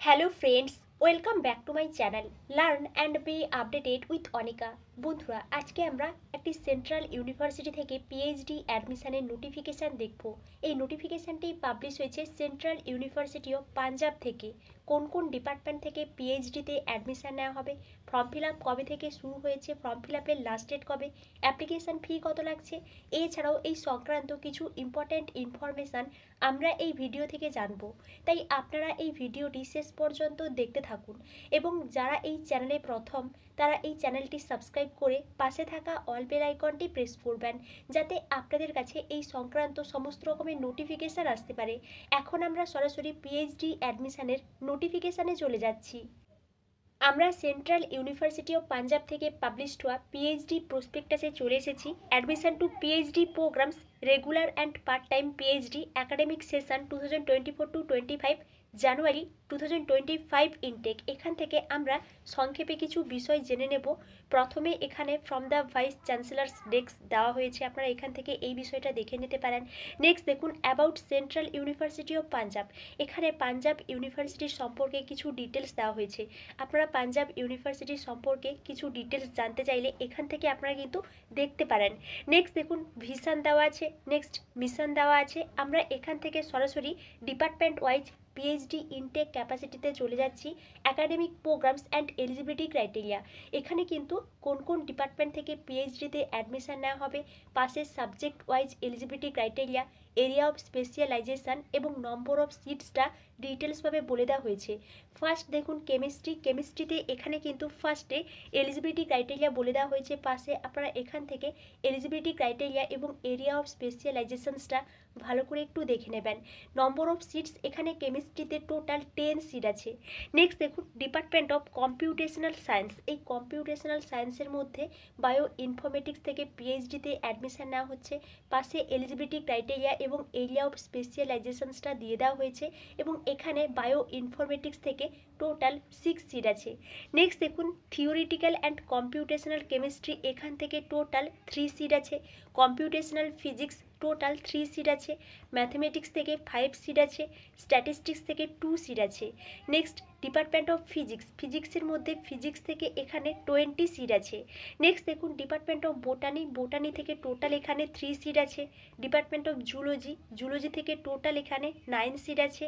Hello friends, welcome back to my channel learn and B updated with Anika. বন্ধুরা, আজকে আমরা একটি সেন্ট্রাল ইউনিভার্সিটি থেকে পিএইচডি অ্যাডমিশনের নোটিফিকেশান দেখব। এই নোটিফিকেশানটি পাবলিশ হয়েছে সেন্ট্রাল ইউনিভার্সিটি অফ পাঞ্জাব থেকে। কোন কোন ডিপার্টমেন্ট থেকে পিএইচডিতে অ্যাডমিশান নেওয়া হবে, ফর্ম ফিল আপ কবে থেকে শুরু হয়েছে, ফর্ম ফিল আপের লাস্ট ডেট কবে, অ্যাপ্লিকেশান ফি কত লাগছে, এছাড়াও এই সংক্রান্ত কিছু ইম্পর্ট্যান্ট ইনফরমেশান আমরা এই ভিডিও থেকে জানবো। তাই আপনারা এই ভিডিওটি শেষ পর্যন্ত দেখতে থাকুন এবং যারা এই চ্যানেলে প্রথম তারা এই চ্যানেলটি সাবস্ক্রাইব করে পাশে থাকা অল বেল আইকনটি প্রেস করবেন, যাতে আপনাদের কাছে এই সংক্রান্ত সমস্ত রকমের নোটিফিকেশান আসতে পারে। এখন আমরা সরাসরি পিএইচডি অ্যাডমিশনের নোটিফিকেশানে চলে যাচ্ছি। আমরা সেন্ট্রাল ইউনিভার্সিটি অফ পাঞ্জাব থেকে পাবলিশড হওয়া পিএইচডি প্রসপেক্টাসে চলে এসেছি। Admission to PhD programs regular and part time PhD academic session 2024-25 January 2025 intake. এখান থেকে আমরা সংক্ষেপে কিছু বিষয় জেনে নেব। প্রথমে এখানে from the vice chancellors desk দেওয়া হয়েছে, আপনারা এখান থেকে এই বিষয়টা দেখে নিতে পারেন। নেক্সট দেখুন about central university of Punjab. এখানে পাঞ্জাব ইউনিভার্সিটির সম্পর্কে কিছু ডিটেলস দেওয়া হয়েছে। আপনারা পাঞ্জাব ইউনিভার্সিটির সম্পর্কে কিছু ডিটেলস জানতে চাইলে এখান থেকে আপনারা কিন্তু দেখতে পারেন। নেক্সট দেখুন ভিশন দেওয়া আছে, নেক্সট মিশন দেওয়া আছে। আমরা এখান থেকে সরাসরি ডিপার্টমেন্ট ওয়াইজ পিএইচডি ইনটেক ক্যাপাসিটিতে চলে যাচ্ছি। Academic programs and eligibility criteria, এখানে কিন্তু কোন কোন ডিপার্টমেন্ট থেকে পিএইচডিতে অ্যাডমিশন নেওয়া হবে, পাশের subject wise eligibility criteria, area of specialization এবং নম্বর অফ সিটসটা ডিটেলসভাবে বলে দেওয়া হয়েছে। ফার্স্ট দেখুন কেমিস্ট্রিতে এখানে কিন্তু ফার্স্টে এলিজিবিলিটি ক্রাইটেরিয়া বলে দেওয়া হয়েছে, পাশে আপনারা এখান থেকে এলিজিবিলিটি ক্রাইটেরিয়া এবং এরিয়া অফ স্পেশালাইজেশনসটা ভালো করে একটু দেখে নেবেন। নম্বর অফ সিটস এখানে কেমিস্ট্রিতে টোটাল 10 সিট আছে। নেক্সট দেখুন ডিপার্টমেন্ট অফ কম্পিউটেশনাল সায়েন্স। এই কম্পিউটেশনাল সায়েন্সের মধ্যে বায়ো ইনফরমেটিক্স থেকে পিএইচডিতে অ্যাডমিশন নেওয়া হচ্ছে, পাশে এলিজিবিলিটি ক্রাইটেরিয়া এবং এরিয়া অফ স্পেশালাইজেশনসটা দিয়ে দেওয়া হয়েছে এবং এখানে বায়ো ইনফরমেটিক্স থেকে টোটাল 6 সিট আছে। নেক্সট দেখুন থিওরিটিক্যাল অ্যান্ড কম্পিউটেশনাল কেমিস্ট্রি, এখান থেকে টোটাল 3 সিট আছে। কম্পিউটেশনাল ফিজিক্স টোটাল 3 সিট আছে। ম্যাথমেটিক্স থেকে 5 সিট আছে। স্ট্যাটিস্টিক্স থেকে 2 সিট আছে। নেক্সট ডিপার্টমেন্ট অফ ফিজিক্সের মধ্যে ফিজিক্স থেকে এখানে 20 সিট আছে। নেক্সট দেখুন ডিপার্টমেন্ট অফ বোটানি থেকে টোটাল এখানে 3 সিট আছে। ডিপার্টমেন্ট অফ জুলজি থেকে টোটাল এখানে 9 সিট আছে।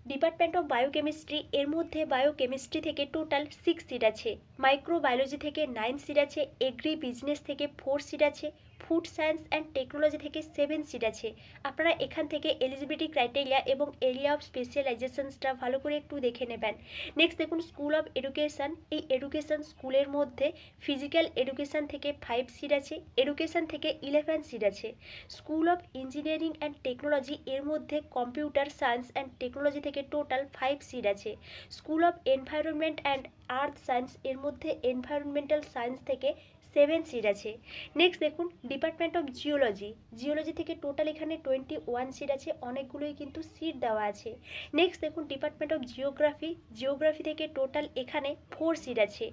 ডিপার্টমেন্ট অফ বায়োকেমিস্ট্রি, এর মধ্যে বায়োকেমিস্ট্রি থেকে টোটাল 6 সিট আছে। মাইক্রোবায়োলজি থেকে 9 সিট আছে। এগ্রি বিজনেস থেকে 4 সিট আছে। ফুড সায়েন্স অ্যান্ড টেকনোলজি থেকে 7 সিট আছে। আপনারা এখান থেকে এলিজিবিলিটি ক্রাইটেরিয়া এবং এরিয়া অফ স্পেশালাইজেশনসটা ভালো করে একটু দেখে নেবেন। নেক্সট দেখুন স্কুল অফ এডুকেশন। এই এডুকেশন স্কুলের মধ্যে ফিজিক্যাল এডুকেশন থেকে 5 সিট আছে। এডুকেশন থেকে 11 সিট আছে। School of engineering and technology, এর মধ্যে কম্পিউটার সায়েন্স অ্যান্ড টেকনোলজি থেকে টোটাল 5 সিট আছে। School of environment and earth science, এর মধ্যে এনভায়রনমেন্টাল সায়েন্স থেকে 7 সিট আছে। নেক্সট দেখুন ডিপার্টমেন্ট অফ জিওলজি থেকে টোটাল এখানে 21 সিট আছে। অনেকগুলোই কিন্তু সিট দেওয়া আছে। নেক্সট দেখুন ডিপার্টমেন্ট অফ জিওগ্রাফি থেকে টোটাল এখানে 4 সিট আছে।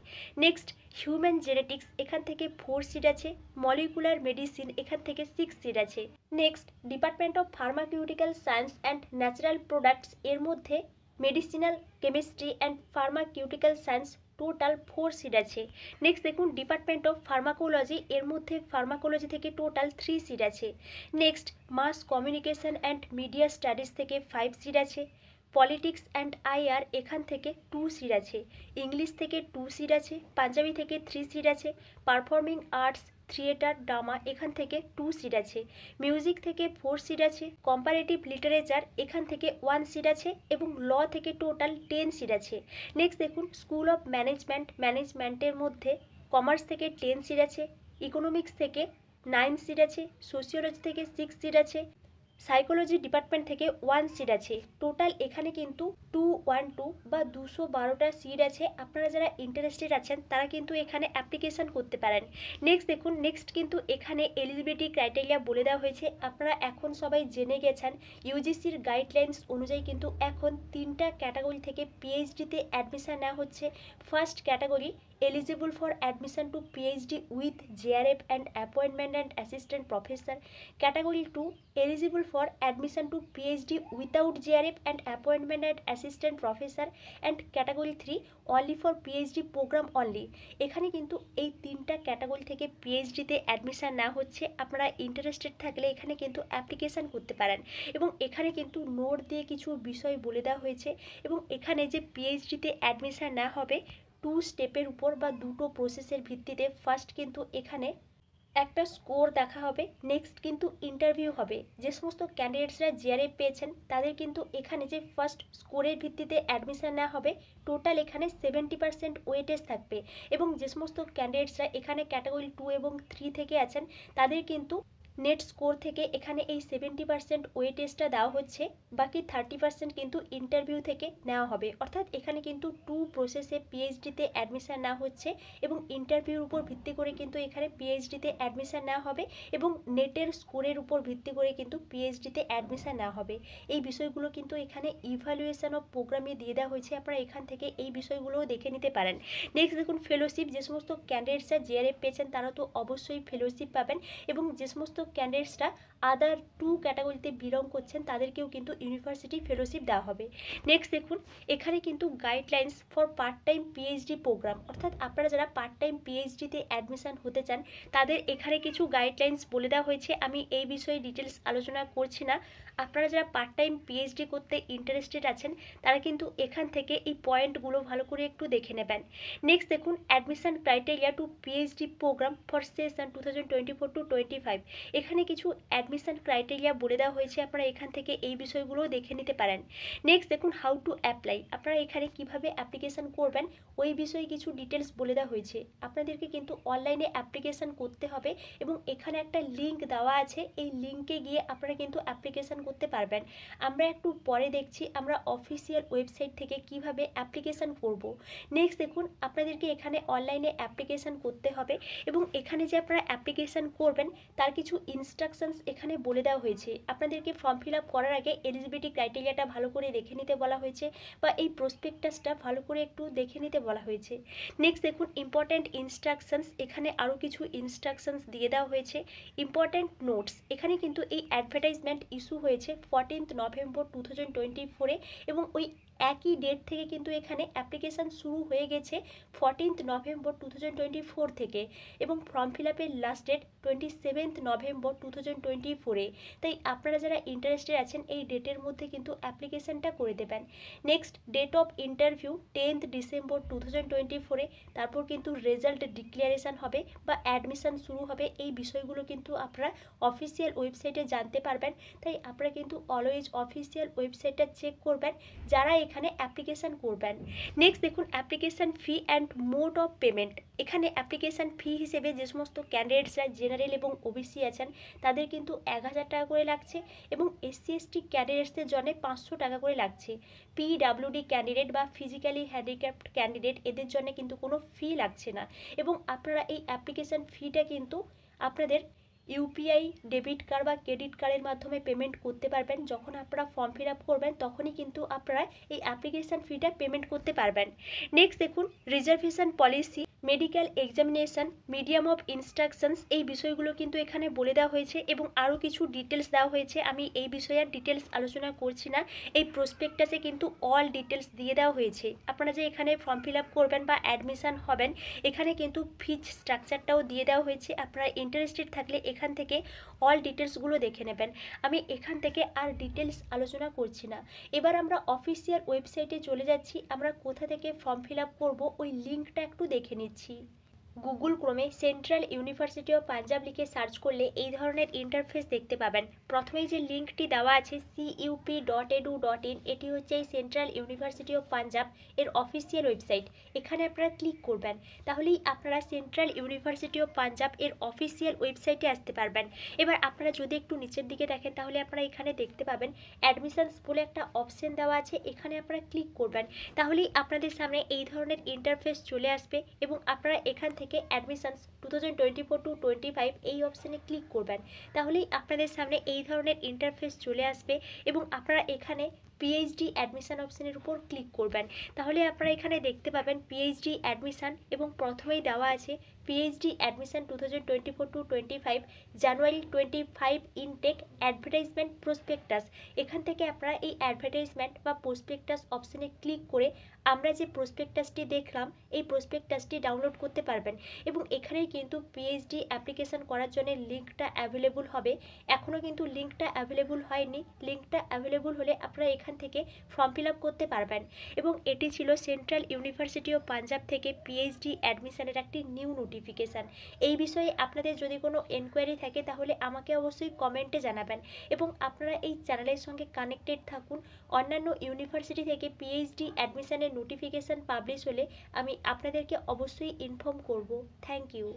নেক্সট হিউম্যান জেনেটিক্স, এখান থেকে 4 সিট আছে। মলিকুলার মেডিসিন, এখান থেকে 6 সিট আছে। Next department of pharmaceutical science and natural products, এর মধ্যে medicinal chemistry and pharmaceutical science total 4 seat আছে। নেক্সট দেখুন ডিপার্টমেন্ট অফ ফার্মাকোলজি, এর মধ্যে ফার্মাকোলজি থেকে টোটাল 3 সিট আছে। Next mass communication and media studies থেকে 5 সিট আছে। পলিটিক্স অ্যান্ড আইআর, এখান থেকে 2 সিট আছে। ইংলিশ থেকে 2 সিট আছে। পাঞ্জাবি থেকে 3 সিট আছে। পারফর্মিং আর্টস, থিয়েটার, ড্রামা, এখান থেকে 2 সিট আছে। মিউজিক থেকে 4 সিট আছে। কম্পারেটিভ লিটারেচার, এখান থেকে 1 সিট আছে এবং ল থেকে টোটাল 10 সিট আছে। নেক্সট দেখুন স্কুল অফ ম্যানেজমেন্টের মধ্যে কমার্স থেকে 10 সিট আছে। ইকোনমিক্স থেকে 9 সিট আছে। সোশিওলজি থেকে 6 সিট আছে। সাইকোলজি ডিপার্টমেন্ট থেকে 1 সিট আছে। টোটাল এখানে কিন্তু 212 বা 212টা সিট আছে। আপনারা যারা ইন্টারেস্টেড আছেন তারা কিন্তু এখানে অ্যাপ্লিকেশান করতে পারেন। নেক্সট দেখুন নেক্সট কিন্তু এখানে এলিজিবিলিটি ক্রাইটেরিয়া বলে দেওয়া হয়েছে। আপনারা এখন সবাই জেনে গেছেন ইউজিসির গাইডলাইন্স অনুযায়ী কিন্তু এখন 3টা ক্যাটাগরি থেকে পিএইচডিতে অ্যাডমিশান নেওয়া হচ্ছে। First category eligible for admission to PhD with JRF and appointment and assistant professor. Category 2 eligible for admission to PhD without JRF and appointment at assistant professor and category 3 only for PhD program only. এখানে কিন্তু এই তিনটা category থেকে পিএইচডিতে admission না হচ্ছে। আপনারা interested থাকলে এখানে কিন্তু অ্যাপ্লিকেশান করতে পারেন এবং এখানে কিন্তু নোট দিয়ে কিছু বিষয় বলে দেওয়া হয়েছে এবং এখানে যে পিএইচডিতে অ্যাডমিশান না হবে 2 স্টেপের উপর বা দুটো প্রসেসের ভিত্তিতে। ফার্স্ট কিন্তু এখানে একটা স্কোর দেখা হবে, নেক্সট কিন্তু ইন্টারভিউ হবে। যে সমস্ত ক্যান্ডিডেটসরা জিআরএফ পেয়েছেন তাদের কিন্তু এখানে যে ফার্স্ট স্কোরের ভিত্তিতে অ্যাডমিশান নেওয়া হবে, টোটাল এখানে 70% ওয়েটেজ থাকবে এবং যে সমস্ত ক্যান্ডিডেটসরা এখানে ক্যাটাগরি 2 এবং 3 থেকে আছেন তাদের কিন্তু নেট স্কোর থেকে এখানে এই 70% ওয়েটেজটা দেওয়া হচ্ছে, বাকি 30% কিন্তু ইন্টারভিউ থেকে নেওয়া হবে। অর্থাৎ এখানে কিন্তু 2 প্রসেসে পিএইচডিতে অ্যাডমিশান নেওয়া হচ্ছে এবং ইন্টারভিউর উপর ভিত্তি করে কিন্তু এখানে পিএইচডিতে অ্যাডমিশান নেওয়া হবে এবং নেটের স্কোরের উপর ভিত্তি করে কিন্তু পিএইচডিতে অ্যাডমিশান নেওয়া হবে। এই বিষয়গুলো কিন্তু এখানে ইভ্যালুয়েশন অফ প্রোগ্রামে দিয়ে দেওয়া হয়েছে, আপনারা এখান থেকে এই বিষয়গুলোও দেখে নিতে পারেন। নেক্সট দেখুন ফেলোশিপ। যে সমস্ত ক্যান্ডিডেটসরা জিআরএফ পেয়েছেন তারা তো অবশ্যই ফেলোশিপ পাবেন এবং যে সমস্ত ক্যান্ডিডেটসরা আদার 2 ক্যাটাগরিতে বিলং করছেন তাদেরকেও কিন্তু ইউনিভার্সিটি ফেলোশিপ দেওয়া হবে। নেক্সট দেখুন এখানে কিন্তু guidelines for part time PhD program, অর্থাৎ আপনারা যারা পার্ট টাইম পিএইচডিতে অ্যাডমিশান হতে চান তাদের এখানে কিছু গাইডলাইন্স বলে দেওয়া হয়েছে। আমি এই বিষয়ে ডিটেলস আলোচনা করছি না। আপনারা যারা পার্ট টাইম পিএইচডি করতে ইন্টারেস্টেড আছেন তারা কিন্তু এখান থেকে এই পয়েন্টগুলো ভালো করে একটু দেখে নেবেন। নেক্সট দেখুন admission criteria to PhD program for session 2024-25। এখানে কিছু অ্যাডমিশন ক্রাইটেরিয়া বলে দেওয়া হয়েছে, আপনারা এখান থেকে এই বিষয়গুলো দেখে নিতে পারেন। নেক্সট দেখুন হাউ টু অ্যাপ্লাই, আপনারা এখানে কিভাবে অ্যাপ্লিকেশন করবেন ওই বিষয়ে কিছু ডিটেলস বলে দেওয়া হয়েছে। আপনাদেরকে কিন্তু অনলাইনে অ্যাপ্লিকেশন করতে হবে এবং এখানে একটা লিঙ্ক দেওয়া আছে, এই লিঙ্কে গিয়ে আপনারা কিন্তু অ্যাপ্লিকেশন করতে পারবেন। আমরা একটু পরে দেখছি আমরা অফিসিয়াল ওয়েবসাইট থেকে কিভাবে অ্যাপ্লিকেশন করব। নেক্সট দেখুন আপনাদেরকে এখানে অনলাইনে অ্যাপ্লিকেশন করতে হবে এবং এখানে যে আপনারা অ্যাপ্লিকেশন করবেন তার কিছু ইনস্ট্রাকশনস এখানে বলে দেওয়া হয়েছে। আপনাদেরকে ফর্ম ফিল আপ করার আগে এলিজিবিলিটি ক্রাইটেরিয়াটা ভালো করে দেখে নিতে বলা হয়েছে বা এই প্রসপেক্টাসটা ভালো করে একটু দেখে নিতে বলা হয়েছে। নেক্সট দেখুন ইম্পর্ট্যান্ট ইনস্ট্রাকশনস, এখানে আরও কিছু ইনস্ট্রাকশনস দিয়ে দেওয়া হয়েছে। ইম্পর্ট্যান্ট নোটস, এখানে কিন্তু এই অ্যাডভার্টাইজমেন্ট ইস্যু হয়েছে 14 নভেম্বর 2024 এবং ওই একই ডেট থেকে কিন্তু এখানে অ্যাপ্লিকেশান শুরু হয়ে গেছে 14 নভেম্বর 2024 থেকে এবং ফর্ম ফিল আপের লাস্ট ডেট 27 নভেম্বর 2024। তাই আপনারা যারা ইন্টারেস্টেড আছেন এই ডেটের মধ্যে কিন্তু অ্যাপ্লিকেশানটা করে দেবেন। Next date of interview 10 December 2024। তারপর কিন্তু রেজাল্ট ডিক্লারেশান হবে বা অ্যাডমিশান শুরু হবে। এই বিষয়গুলো কিন্তু আপনারা অফিসিয়াল ওয়েবসাইটে জানতে পারবেন, তাই আপনারা কিন্তু অলওয়েজ অফিসিয়াল ওয়েবসাইটটা চেক করবেন যারা এখানে অ্যাপ্লিকেশান করবেন। নেক্সট দেখুন application fee and mode of payment, এখানে অ্যাপ্লিকেশান ফি হিসেবে যে সমস্ত ক্যান্ডিডেটসরা জেনারেল এবং ওবিসি আছেন তাদের কিন্তু 1000 টাকা করে লাগছে এবং এসসি এসটি ক্যান্ডিডেটসদের জন্য 500 টাকা করে লাগছে। পিডাব্লিউডি ক্যান্ডিডেট বা ফিজিক্যালি হ্যান্ডিক্যাপড ক্যান্ডিডেট এদের জন্য কিন্তু কোনো ফি লাগছে না এবং আপনারা এই অ্যাপ্লিকেশান ফিটা কিন্তু আপনাদের ইউপিআই ডেবিট কার্ড বা ক্রেডিট কার্ডের মাধ্যমে পেমেন্ট করতে পারবেন। যখন আপনারা ফর্ম ফিল আপ করবেন তখনই কিন্তু আপনারা এই অ্যাপ্লিকেশান ফিটা পেমেন্ট করতে পারবেন। নেক্সট দেখুন reservation policy, medical examination, medium of instructions, এই বিষয়গুলো কিন্তু এখানে বলে দেওয়া হয়েছে এবং আরও কিছু ডিটেলস দেওয়া হয়েছে। আমি এই বিষয়ে আর ডিটেলস আলোচনা করছি না, এই প্রসপেক্টাসে কিন্তু অল ডিটেলস দিয়ে দেওয়া হয়েছে। আপনারা যে এখানে ফর্ম ফিল আপ করবেন বা অ্যাডমিশান হবেন এখানে কিন্তু ফিজ স্ট্রাকচারটাও দিয়ে দেওয়া হয়েছে। আপনারা ইন্টারেস্টেড থাকলে এখান থেকে অল ডিটেলসগুলো দেখে নেবেন। আমি এখান থেকে আর ডিটেলস আলোচনা করছি না। এবার আমরা অফিসিয়াল ওয়েবসাইটে চলে যাচ্ছি। আমরা কোথা থেকে ফর্ম ফিল আপ করবো ওই লিঙ্কটা একটু দেখে নিচ্ছি। গুগল ক্রোমে সেন্ট্রাল ইউনিভার্সিটি অফ পাঞ্জাব লিখে সার্চ করলে এই ধরনের ইন্টারফেস দেখতে পাবেন। প্রথমেই যে লিঙ্কটি দেওয়া আছে cup.edu.in, এটি হচ্ছে এই সেন্ট্রাল ইউনিভার্সিটি অফ পাঞ্জাব এর অফিসিয়াল ওয়েবসাইট। এখানে আপনারা ক্লিক করবেন, তাহলেই আপনারা সেন্ট্রাল ইউনিভার্সিটি অফ পাঞ্জাব এর অফিসিয়াল ওয়েবসাইটে আসতে পারবেন। এবার আপনারা যদি একটু নিচের দিকে দেখেন তাহলে আপনারা এখানে দেখতে পাবেন অ্যাডমিশনস বলে একটা অপশন দেওয়া আছে, এখানে আপনারা ক্লিক করবেন, তাহলেই আপনাদের সামনে এই ধরনের ইন্টারফেস চলে আসবে এবং আপনারা এখান থেকে অ্যাডমিশনস 2024-25 এই অপশানে ক্লিক করবেন, তাহলেই আপনাদের সামনে এই ধরনের ইন্টারফেস চলে আসবে এবং আপনারা এখানে পিএইচডি অ্যাডমিশান অপশানের উপর ক্লিক করবেন। তাহলে আপনারা এখানে দেখতে পাবেন পিএইচডি অ্যাডমিশান এবং প্রথমেই দেওয়া আছে পিএইচডি অ্যাডমিশান 2024-25 জানুয়ারি 25 ইনটেক অ্যাডভার্টাইজমেন্ট প্রসপেক্টাস। এখান থেকে আপনারা এই অ্যাডভার্টাইজমেন্ট বা প্রসপেক্টাস অপশানে ক্লিক করে আমরা যে প্রসপেক্টাসটি দেখলাম এই প্রসপেক্টাসটি ডাউনলোড করতে পারবেন এবং এখানেই কিন্তু পিএইচডি অ্যাপ্লিকেশান করার জন্য লিঙ্কটা অ্যাভেলেবল হবে। এখনও কিন্তু লিঙ্কটা অ্যাভেলেবল হয়নি। লিঙ্কটা অ্যাভেলেবল হলে আপনারা এখান থেকে ফর্ম ফিল আপ করতে পারবেন। এবং এটি ছিল সেন্ট্রাল ইউনিভার্সিটি অফ পাঞ্জাব থেকে পিএইচডি অ্যাডমিশানের একটি নিউ নোটিফিকেশান। এই বিষয়ে আপনাদের যদি কোনো এনকোয়ারি থাকে তাহলে আমাকে অবশ্যই কমেন্টে জানাবেন এবং আপনারা এই চ্যানেলের সঙ্গে কানেক্টেড থাকুন। অন্যান্য ইউনিভার্সিটি থেকে পিএইচডি অ্যাডমিশানের নোটিফিকেশান পাবলিশ হলে আমি আপনাদেরকে অবশ্যই ইনফর্ম করব। Thank you.